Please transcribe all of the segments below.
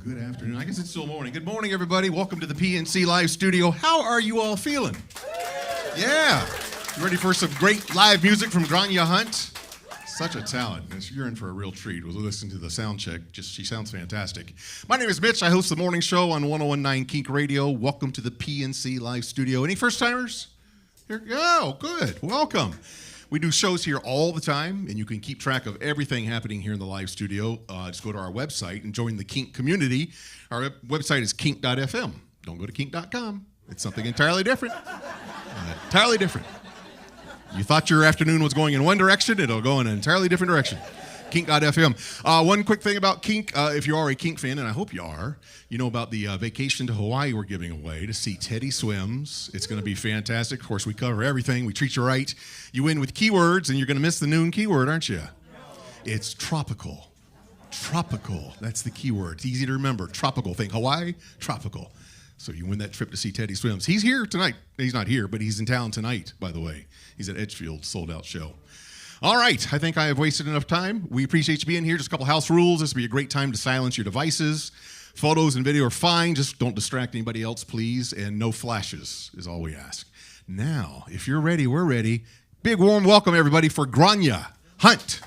Good afternoon. I guess it's still morning. Good morning, everybody. Welcome to the PNC Live Studio. How are you all feeling? Yeah. You ready for some great live music from Gráinne Hunt? Such a talent. You're in for a real treat. We'll listen to the sound check. She sounds fantastic. My name is Mitch. I host the morning show on 101.9 KINK Radio. Welcome to the PNC Live Studio. Any first-timers? Here? Oh, good. Welcome. We do shows here all the time, and you can keep track of everything happening here in the live studio. Just go to our website and join the KINK community. Our website is kink.fm. Don't go to kink.com. It's something entirely different. Entirely different. You thought your afternoon was going in one direction, it'll go in an entirely different direction. Kink.fm. One quick thing about KINK, if you are a KINK fan, and I hope you are, you know about the vacation to Hawaii we're giving away to see Teddy Swims. It's going to be fantastic. Of course, we cover everything. We treat you right. You win with keywords, and you're going to miss the noon keyword, aren't you? It's tropical. Tropical. That's the keyword. It's easy to remember. Tropical. Think Hawaii, tropical. So you win that trip to see Teddy Swims. He's here tonight. He's not here, but he's in town tonight, by the way. He's at Edgefield, sold-out show. All right, I think I have wasted enough time. We appreciate you being here. Just a couple house rules. This will be a great time to silence your devices. Photos and video are fine. Just don't distract anybody else, please. And no flashes is all we ask. Now, if you're ready, we're ready. Big warm welcome, everybody, for Gráinne Hunt.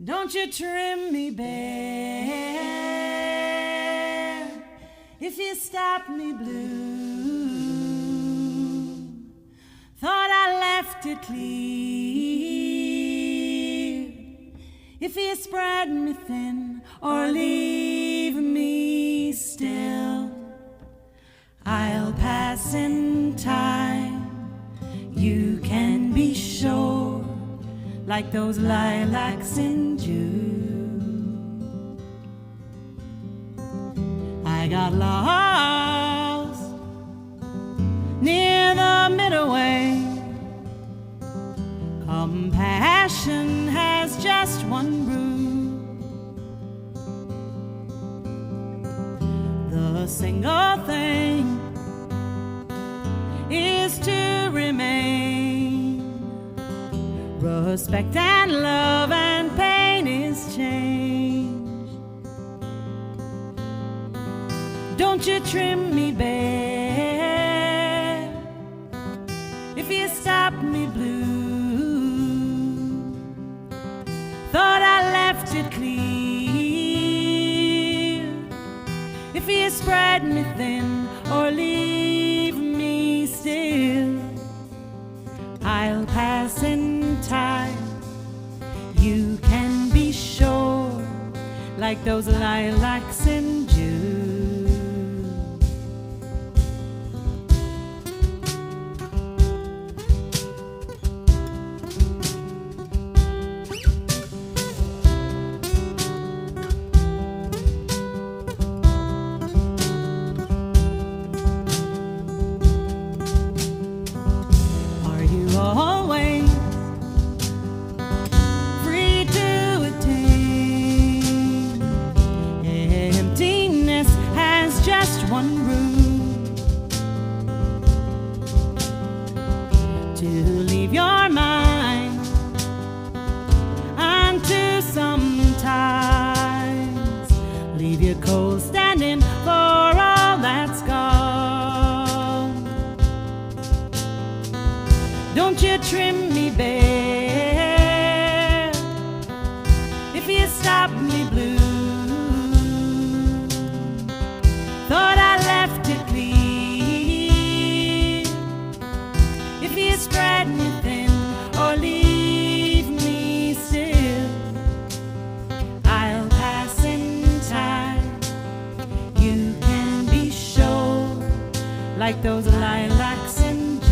Don't you trim me bare if you stop me blue. Thought I left it clear if you spread me thin or leave me still. I'll pass in time, you can be sure, like those lilacs in June. I got lost near the middle way. Compassion has just one brew. The single thing is to remain. Respect and love and pain is change. Don't you trim me bare if you stop me blue. Thought I left it clear if you spread me thin or leave me still. I'll pass in time, you can be sure, like those lilacs in June. Don't you trim me bare if you stop me blue. Thought I left it clear if you spread me thin or leave me still. I'll pass in time, you can be sure, like those lilacs in June.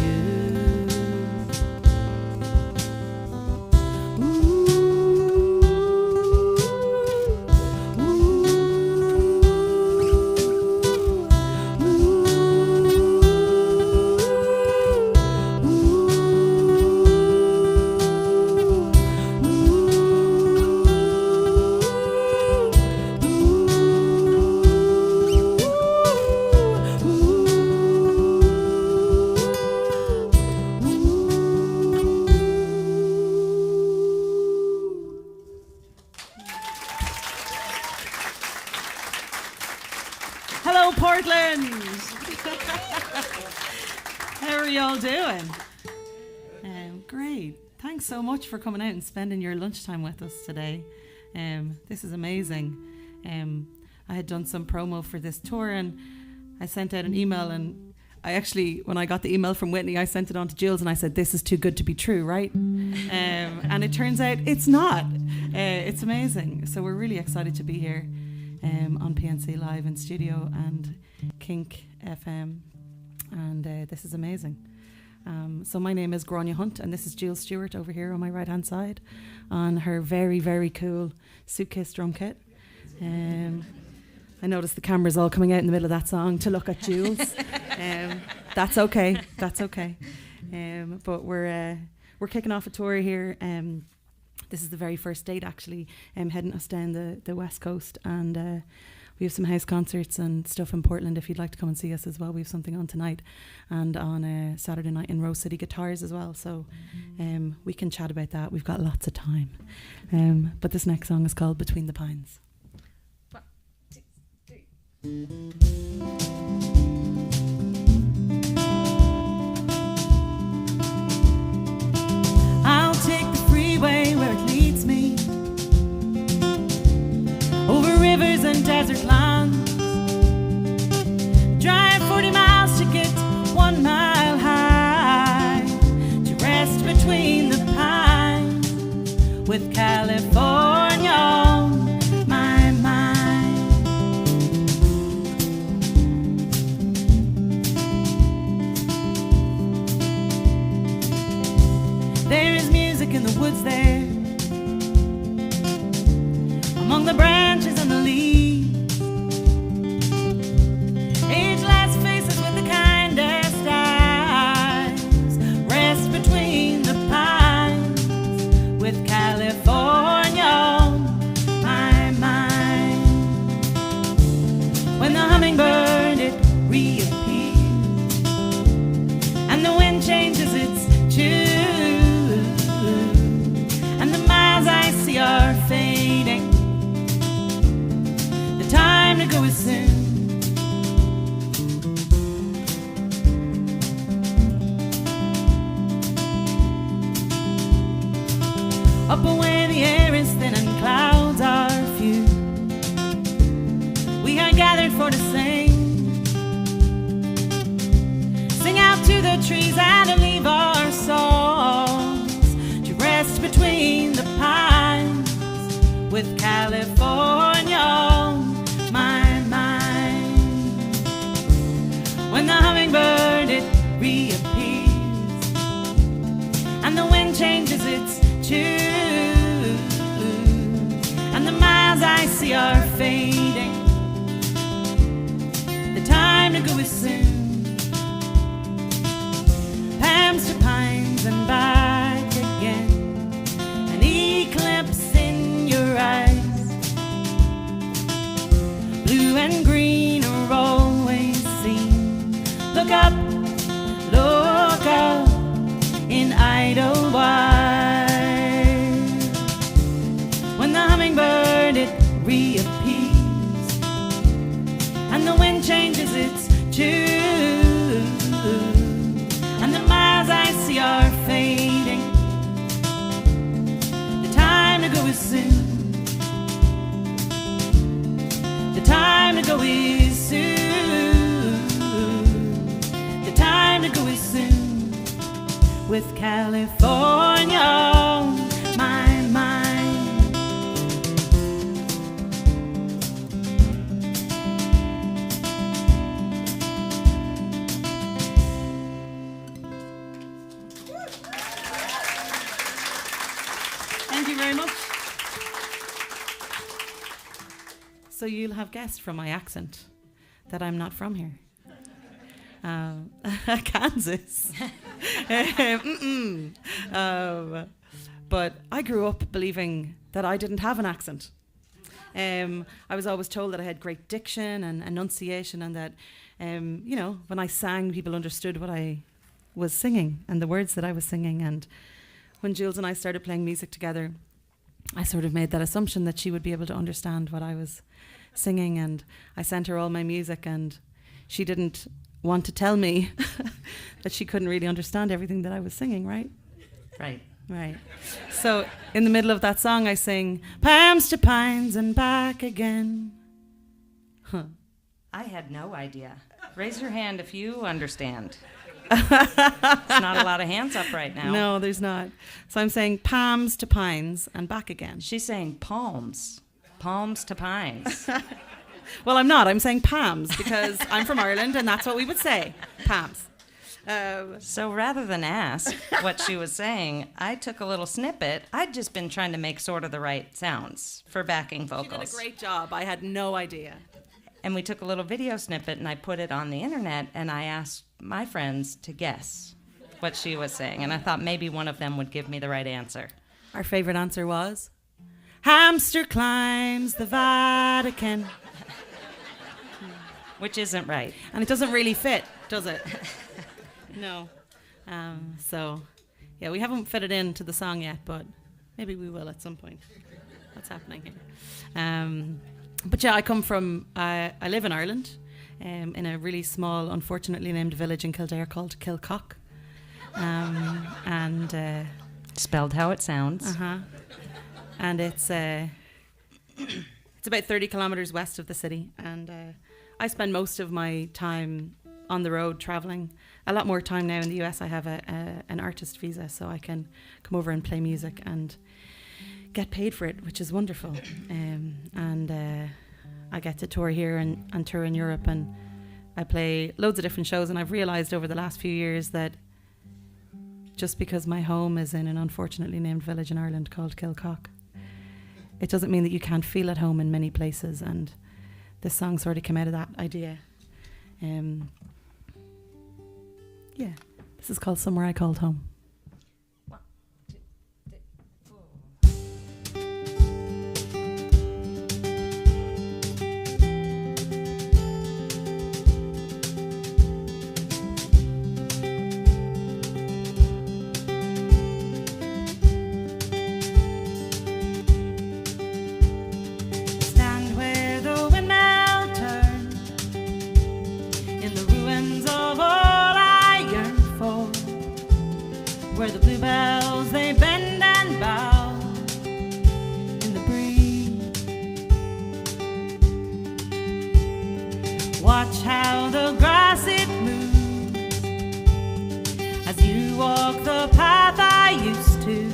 Hello, Portland. How are y'all doing? Great. Thanks so much for coming out and spending your lunchtime with us today. This is amazing. I had done some promo for this tour and I sent out an email, and I actually, when I got the email from Whitney, I sent it on to Jules and I said, this is too good to be true, right? And it turns out it's not. It's amazing. So we're really excited to be here on PNC Live in Studio and KINK FM. And this is amazing. So my name is Gráinne Hunt, and this is Jules Stewart over here on my right-hand side on her very, very cool suitcase drum kit. I noticed the cameras all coming out in the middle of that song to look at Jules. That's okay. That's okay. But we're kicking off a tour here. This is the very first date, actually, heading us down the West Coast, and we have some house concerts and stuff in Portland if you'd like to come and see us as well. We have something on tonight and on Saturday night in Rose City Guitars as well. So we can chat about that. We've got lots of time. But this next song is called Between the Pines. 1, 2, 3. I'll take the freeway where it leads me, over rivers and desert lands, drive 40 miles to get 1 mile high, to rest between the pines, with California on my mind. There is music in the woods there, among the branches and the leaves, ageless faces with the kindest eyes, rest between the pines, with California on my mind. When the hummingbird it reappears, and the wind changes its tune, and the miles I see are fading, the time to go is soon. Up away the air is thin and clouds are few, we are gathered for to sing out to the trees and to leave our songs, to rest between the pines, with California on my mind. When the hummingbird it reappears, and the wind changes its tune, and the miles I see are fading, the time to go is soon. Palms to pines and back again, an eclipse in your eyes, blue and green are always seen. Look up in Idlewild. When the hummingbird it reappears, and the wind changes its tune, and the miles I see are fading, the time to go is soon. The time to go is soon. The time to go is soon, with California on my mind. Thank you very much. So you'll have guessed from my accent that I'm not from here. Kansas. But I grew up believing that I didn't have an accent. I was always told that I had great diction and enunciation, and that, when I sang, people understood what I was singing and the words that I was singing. And when Jules and I started playing music together, I sort of made that assumption that she would be able to understand what I was singing, and I sent her all my music, and she didn't want to tell me that she couldn't really understand everything that I was singing, right? Right. So in the middle of that song, I sing, Palms to Pines and back again. I had no idea. Raise your hand if you understand. There's not a lot of hands up right now. No, there's not. So I'm saying palms to pines and back again. She's saying palms. Palms to pines. Well, I'm not. I'm saying palms because I'm from Ireland and that's what we would say. Palms. So rather than ask what she was saying, I took a little snippet. I'd just been trying to make sort of the right sounds for backing vocals. She did a great job. I had no idea. And we took a little video snippet and I put it on the internet and I asked my friends to guess what she was saying. And I thought maybe one of them would give me the right answer. Our favorite answer was, hamster climbs the Vatican. Which isn't right. And it doesn't really fit, does it? No. So, yeah, we haven't fit it into the song yet, but maybe we will at some point. What's happening here? But yeah, I live in Ireland, in a really small, unfortunately named village in Kildare called Kilcock. And spelled how it sounds. And it's about 30 kilometers west of the city. And I spend most of my time on the road traveling. A lot more time now in the US. I have an artist visa, so I can come over and play music and get paid for it, which is wonderful. And I get to tour here and tour in Europe, and I play loads of different shows. And I've realized over the last few years that just because my home is in an unfortunately named village in Ireland called Kilcock, it doesn't mean that you can't feel at home in many places. And this song sort of came out of that idea. Yeah, this is called Somewhere I Called Home. 1, 2, 3, 4. Stand where the windmill turns, in the ruins of all I yearn for, where the bluebells they bend and bow in the breeze. Watch how the grass it moves as you walk the path I used to,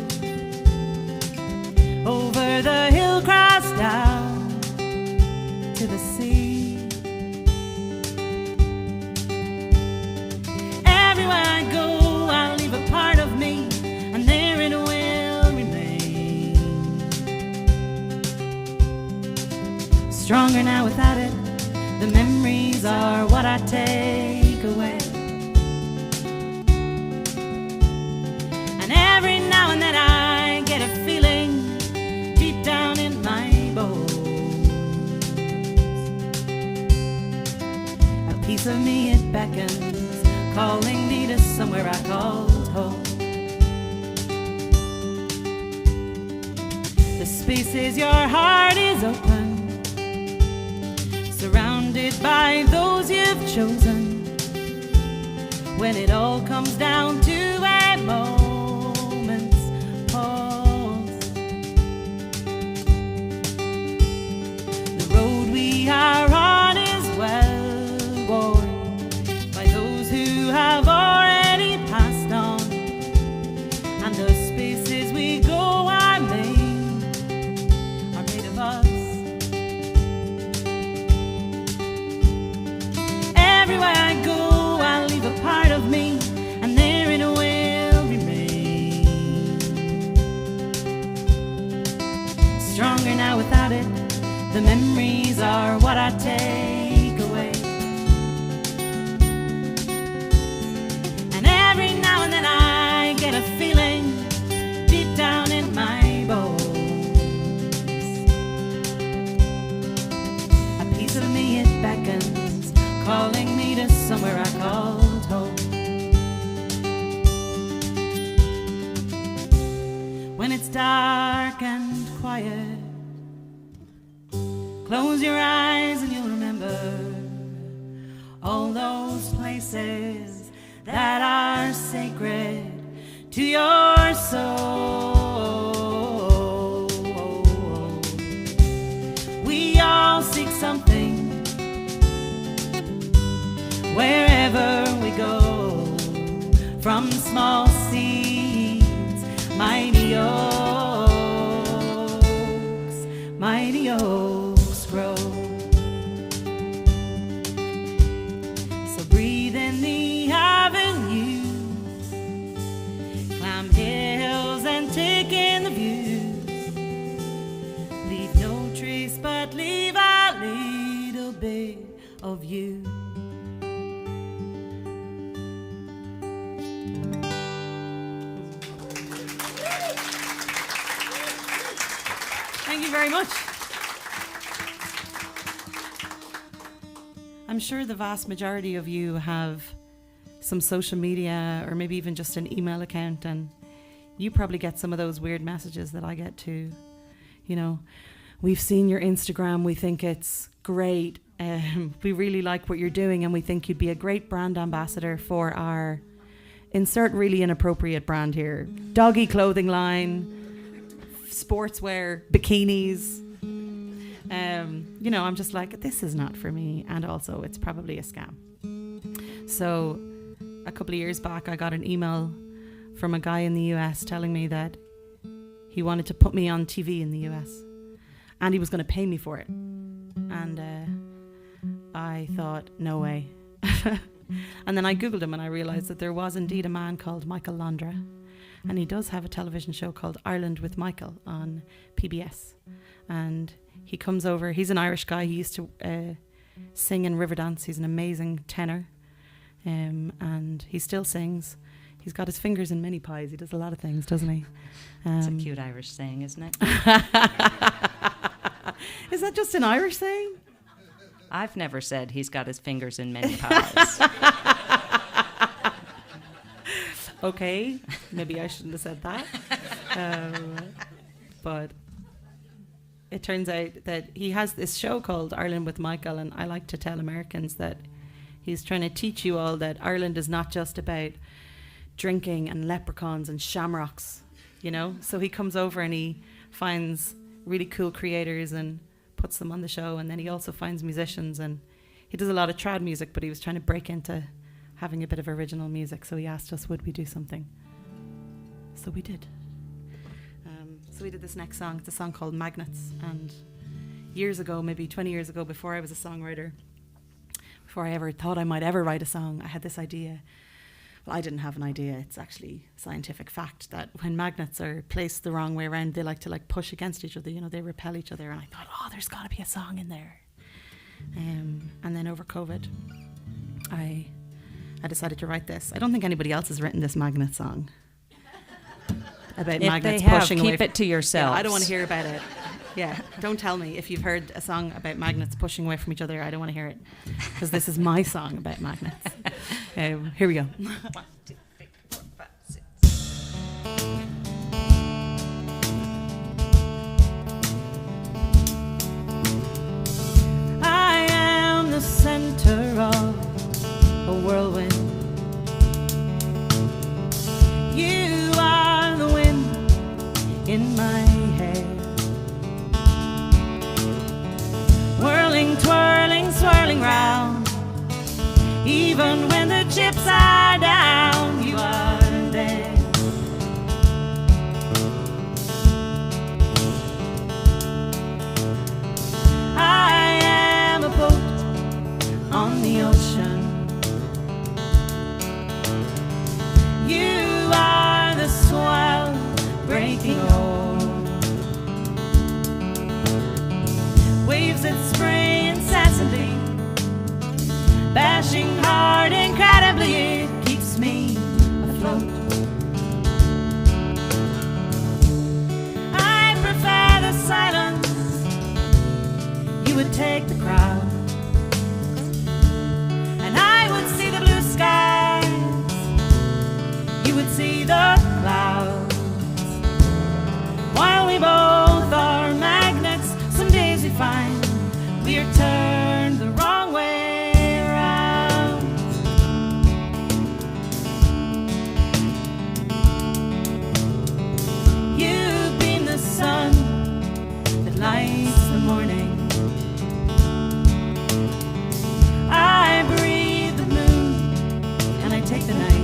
over the hill cross down to the sea. Everywhere I go, I'll leave a part of me, and there it will remain. Stronger now without it, the memories are what I take away. And every now and then I get a feeling deep down in my bones. A piece of me it beckons, calling me to somewhere I called home. The spaces your heart is open, surrounded by those you've chosen. When it all comes down to a moment's pause, the road we are on is well worn by those who have already passed on, and the spaces we go are made of us. Everywhere I go, I'll leave a part of me, and there it will remain. Stronger now without it, the memories are what I take away. And every now and then I get a feeling deep down in my bones. A piece of me it beckons, calling me to somewhere I called home. When it's dark and quiet, close your eyes From small seeds, mighty oaks grow. So breathe in the avenues, climb hills and take in the views. Leave no trace but leave a little bit of you. Thank you very much. I'm sure the vast majority of you have some social media or maybe even just an email account, and you probably get some of those weird messages that I get too. You know, we've seen your Instagram, we think it's great, we really like what you're doing, and we think you'd be a great brand ambassador for our insert really inappropriate brand here. Doggy clothing line, sportswear, bikinis. You know, I'm just like, this is not for me, and also it's probably a scam. So a couple of years back, I got an email from a guy in the US telling me that he wanted to put me on TV in the US and he was going to pay me for it. And I thought, no way. And then I Googled him and I realized that there was indeed a man called Michael Londra, and he does have a television show called Ireland with Michael on PBS. And he comes over, he's an Irish guy, he used to sing in Riverdance, he's an amazing tenor, and he still sings. He's got his fingers in many pies, he does a lot of things, doesn't he? It's a cute Irish saying, isn't it? Is that just an Irish saying? I've never said he's got his fingers in many pies. Okay, maybe I shouldn't have said that. But it turns out that he has this show called Ireland with Michael, and I like to tell Americans that he's trying to teach you all that Ireland is not just about drinking and leprechauns and shamrocks, you know? So he comes over and he finds really cool creators and puts them on the show, and then he also finds musicians, and he does a lot of trad music, but he was trying to break into having a bit of original music, so he asked us would we do something. So we did. So we did this next song. It's a song called Magnets, and years ago, maybe 20 years ago, before I was a songwriter, before I ever thought I might ever write a song, I had this idea. Well, I didn't have an idea. It's actually scientific fact that when magnets are placed the wrong way around, they like to push against each other, you know, they repel each other, and I thought, oh, there's got to be a song in there. And then over COVID, I decided to write this. I don't think anybody else has written this magnet song about magnets pushing away. Keep it to yourself. Yeah, I don't want to hear about it. Yeah, don't tell me if you've heard a song about magnets pushing away from each other. I don't want to hear it, because this is my song about magnets. Here we go. 1, 2, 3, 4, 5, 6. I am the center of a whirlwind. You are the wind in my hair. Whirling, twirling, swirling round. Even when the chips are down, you are there. I am a boat on the ocean. You are the swell breaking over. Waves that spray incessantly, bashing hard incredibly, it keeps me afloat. I prefer the silence, you would take the crowd, and I would see the blue skies, you would see the clouds. While we both are magnets, some days we find we are turned the wrong way around. You beam the sun that lights the morning. I breathe the moon and I take the night.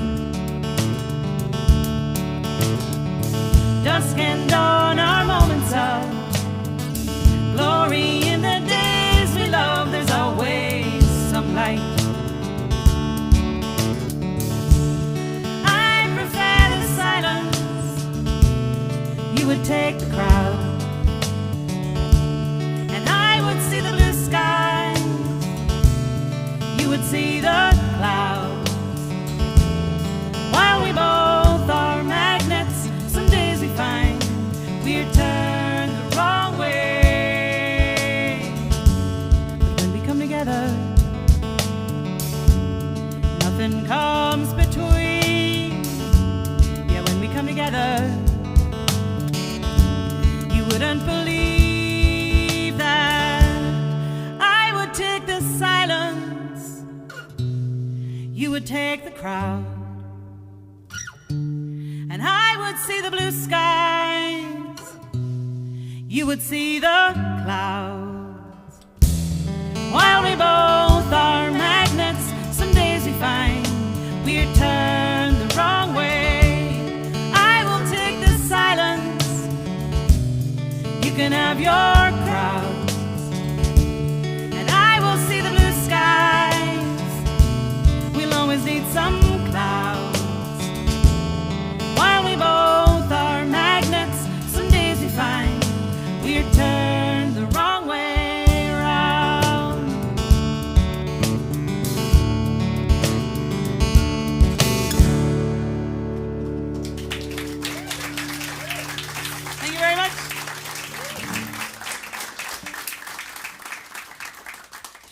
would take the crowd, and I would see the blue skies, you would see the clouds. While we both are magnets, some days we find we're turned the wrong way. I will take the silence, you can have your crowds, and I will see the blue skies. We'll always need some clouds. While we both are magnets, some days we find we're turned the wrong way around. Thank you very much.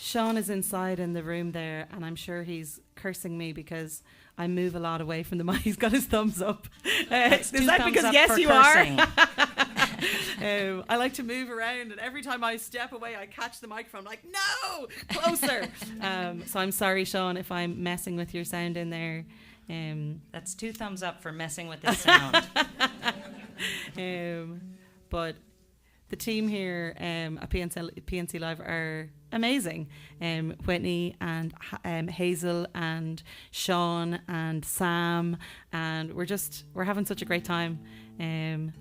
Sean is inside in the room there, and I'm sure he's cursing me because I move a lot away from the mic. He's got his thumbs up. Is that because yes, you cursing. are? I like to move around, and every time I step away, I catch the microphone. I'm like, no, closer. So I'm sorry, Sean, if I'm messing with your sound in there. That's 2 thumbs up for messing with this sound. But the team here at PNC Live are amazing. Whitney and Hazel and Sean and Sam, and we're having such a great time.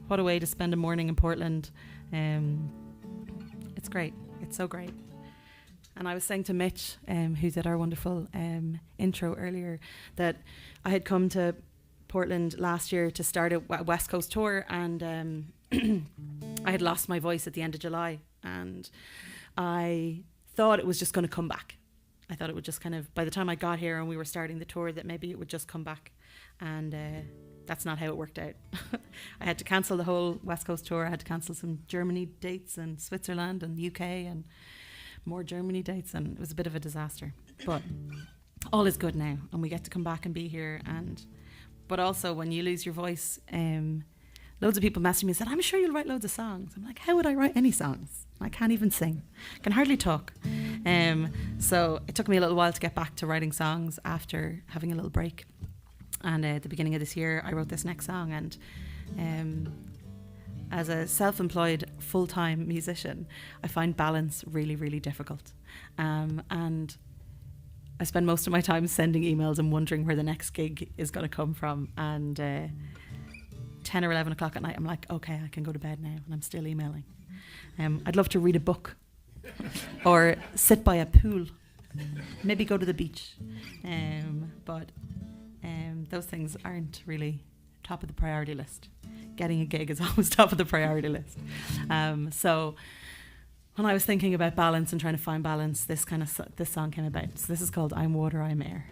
What a way to spend a morning in Portland. It's great. It's so great. And I was saying to Mitch, who did our wonderful intro earlier, that I had come to Portland last year to start a West Coast tour, and I had lost my voice at the end of July, and I thought it was just going to come back. I thought it would just kind of, by the time I got here and we were starting the tour, that maybe it would just come back, and that's not how it worked out. I had to cancel the whole West Coast tour. I had to cancel some Germany dates and Switzerland and UK and more Germany dates, and it was a bit of a disaster, but all is good now, and we get to come back and be here. But also, when you lose your voice, loads of people messaged me and said, I'm sure you'll write loads of songs. I'm like, how would I write any songs? I can't even sing. I can hardly talk. So it took me a little while to get back to writing songs after having a little break. And at the beginning of this year, I wrote this next song. And as a self-employed full-time musician, I find balance really, really difficult. And I spend most of my time sending emails and wondering where the next gig is going to come from. And 10 or 11 o'clock at night, I'm like, okay, I can go to bed now, and I'm still emailing. I'd love to read a book or sit by a pool, maybe go to the beach. But those things aren't really top of the priority list. Getting a gig is always top of the priority list. So when I was thinking about balance and trying to find balance, this song came about. So this is called I'm Water, I'm Air.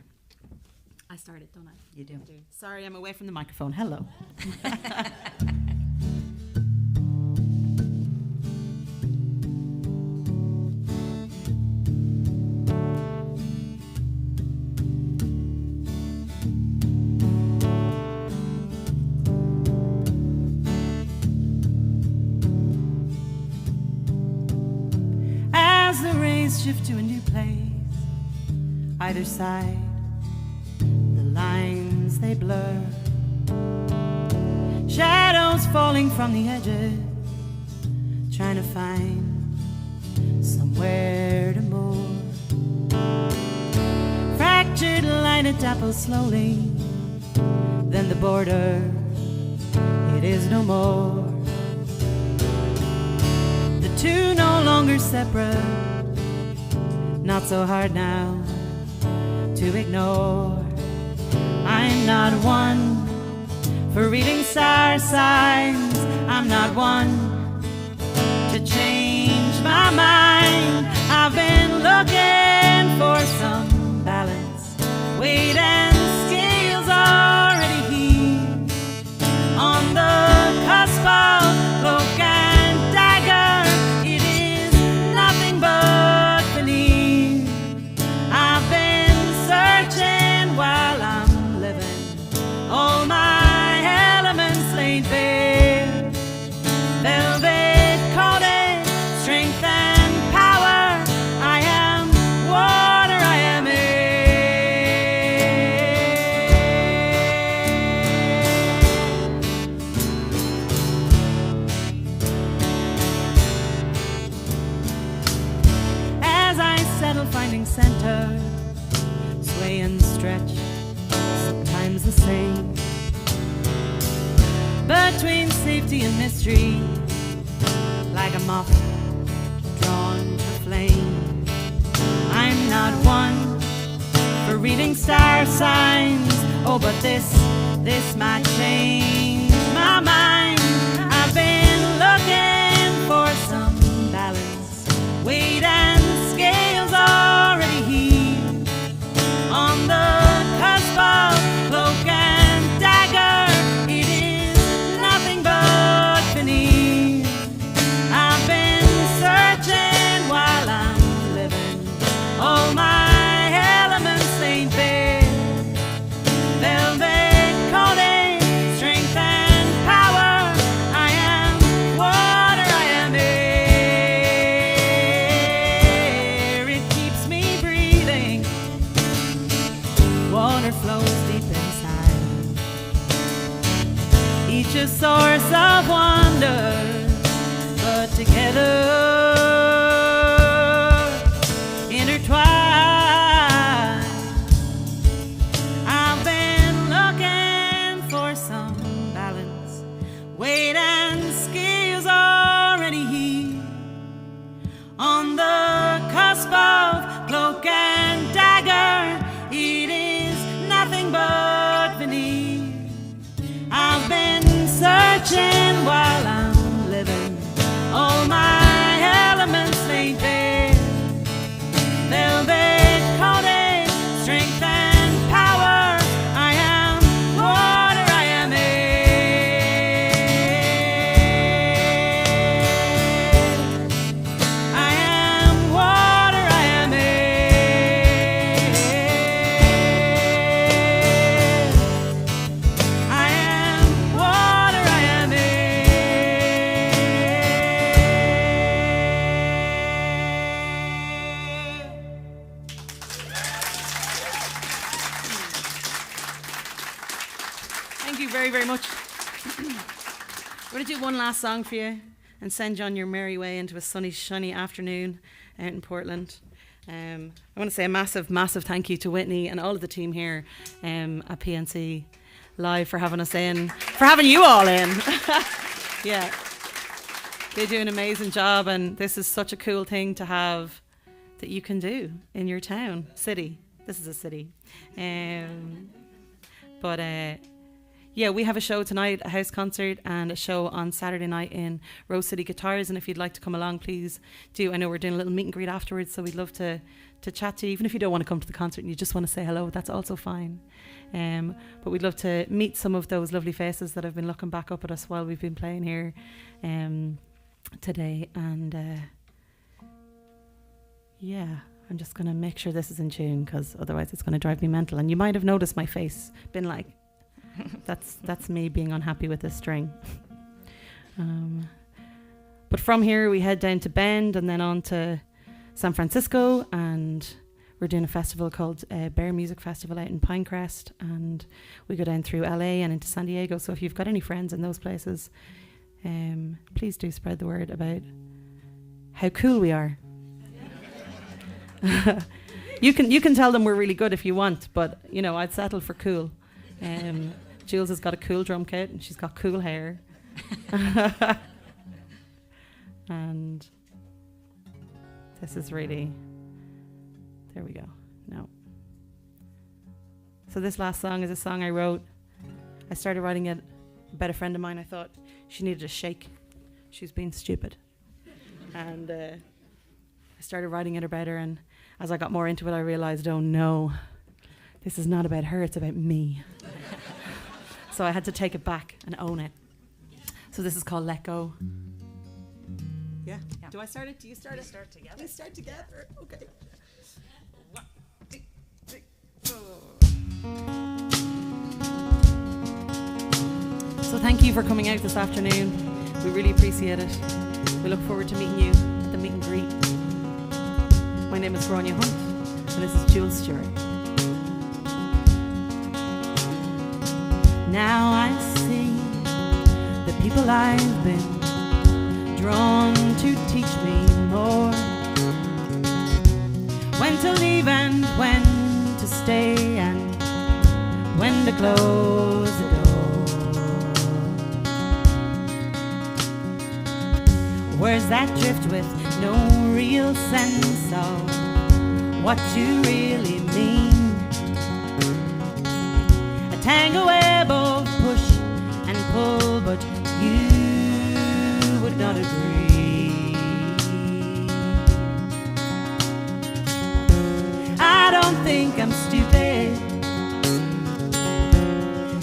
I started, don't I? You do. Sorry, I'm away from the microphone. Hello. As the rays shift to a new place, either side, lines they blur, shadows falling from the edges, trying to find somewhere to move. Fractured line it dapples slowly, then the border, it is no more. The two no longer separate, not so hard now to ignore. I'm not one for reading star signs. I'm not one to change my mind. I've been looking for some balance. Weight and scales already here on the cusp of cloak and dagger. It is nothing but veneer. I've been searching while I'm all my elements laid bare, velvet coated, strength and power. I am finding center, sway and stretch, sometimes the same. Between safety and mystery, like a moth drawn to flame. I'm not one for reading star signs, oh, but this might change my mind. I've been looking for some balance, weight and scales already healed, on the cusp of cloak and dagger. It is nothing but veneer. I've been searching while I'm living. All my elements ain't bare. Velvet coated, strength and power. I am water, I am air. It keeps me breathing. Water flows deep inside. Each a source of wonder, but together intertwined. I've been looking for some balance, weight and scales already healed, on the cusp of cloak and dagger. It is nothing but veneer. I've been searching while I'm living. All my elements ain't there. Velvet coated, strength and power. I am water, I am air. I am water, I am air. I am water, I am air. Thank you very, very much. We're going to do one last song for you and send you on your merry way into a sunny, shiny afternoon out in Portland. I want to say a massive, massive thank you to Whitney and all of the team here at PNC Live for having us in, for having you all in. Yeah. They do an amazing job, and this is such a cool thing to have that you can do in your town, city. This is a city. Yeah, we have a show tonight, a house concert, and a show on Saturday night in Rose City Guitars. And if you'd like to come along, please do. I know we're doing a little meet and greet afterwards, so we'd love to chat to you. Even if you don't want to come to the concert and you just want to say hello, that's also fine. But we'd love to meet some of those lovely faces that have been looking back up at us while we've been playing here today. And yeah, I'm just going to make sure this is in tune, because otherwise it's going to drive me mental. And you might have noticed my face, been like, that's me being unhappy with this string. But from here we head down to Bend and then on to San Francisco, and we're doing a festival called Bear Music Festival out in Pinecrest, and we go down through LA and into San Diego. So if you've got any friends in those places, please do spread the word about how cool we are. You can tell them we're really good if you want, but you know, I'd settle for cool. Jules has got a cool drum kit and she's got cool hair. And this is really, there we go. No. So this last song is a song I wrote. I started writing it about a friend of mine. I thought she needed a shake. She's being stupid. And I started writing it about her, and as I got more into it, I realized, oh no, this is not about her, it's about me. So I had to take it back and own it. So this is called Let Go. Yeah? Do I start it? Do you start it? Start together. We start together. Okay. 1, 2, 3, 4. So thank you for coming out this afternoon. We really appreciate it. We look forward to meeting you at the meet and greet. My name is Gráinne Hunt, and this is Jules Stewart. Now I see the people I've been drawn to teach me more. When when to leave and when to stay and when to close the door. Where's that drift with no real sense of what you really mean? A tango web of push and pull, but you would not agree. I don't think I'm stupid,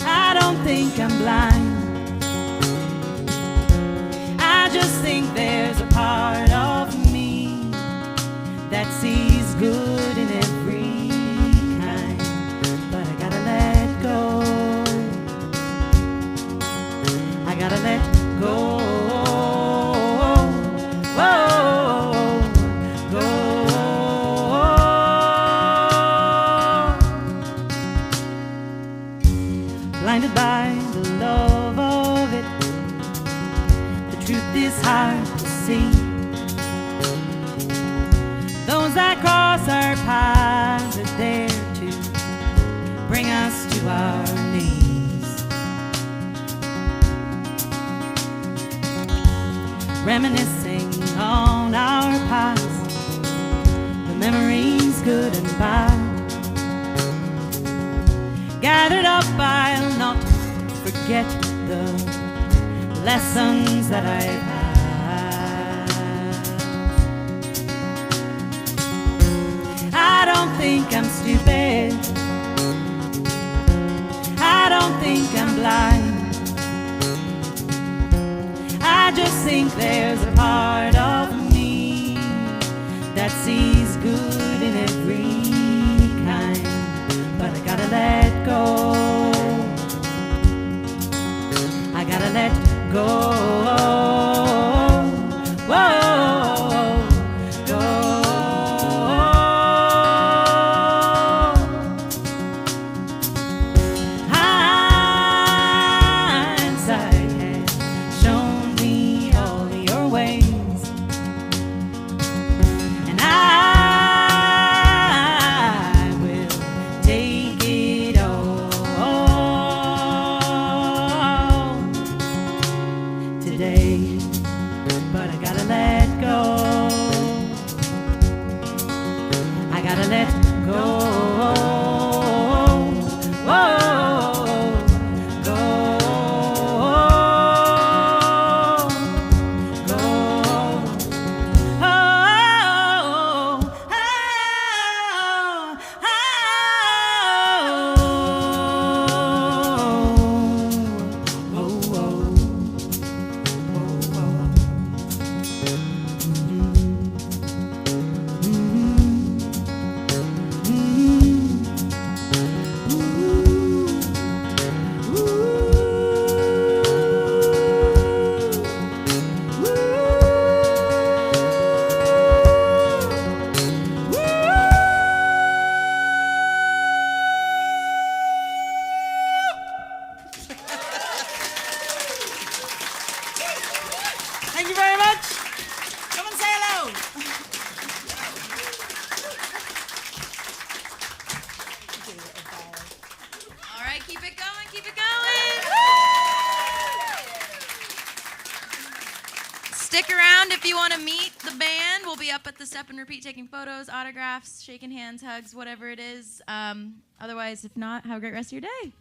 I don't think I'm blind, I just think there's a part of me that sees good in every kind, but I gotta let go, I gotta let go. Whoa, go. Blinded by the love of it, the truth is hard to see. Those that cross our paths are there to bring us to our knees. Reminiscing on our past, the memories good and bad. Gathered up, I'll not forget the lessons that I've had. I don't think I'm stupid, I don't think I'm blind, I just think there's a part of me that sees good in every kind, but I gotta let go, I gotta let go. Whoa, go. Hindsight has shown me all your ways, and I will take it all today, but I gotta let go, I gotta let go. Whoa, go, go. Oh, thank you very much. Come and say hello. All right, keep it going, keep it going. Stick around if you want to meet the band. We'll be up at the Step and Repeat taking photos, autographs, shaking hands, hugs, whatever it is. Otherwise, if not, have a great rest of your day.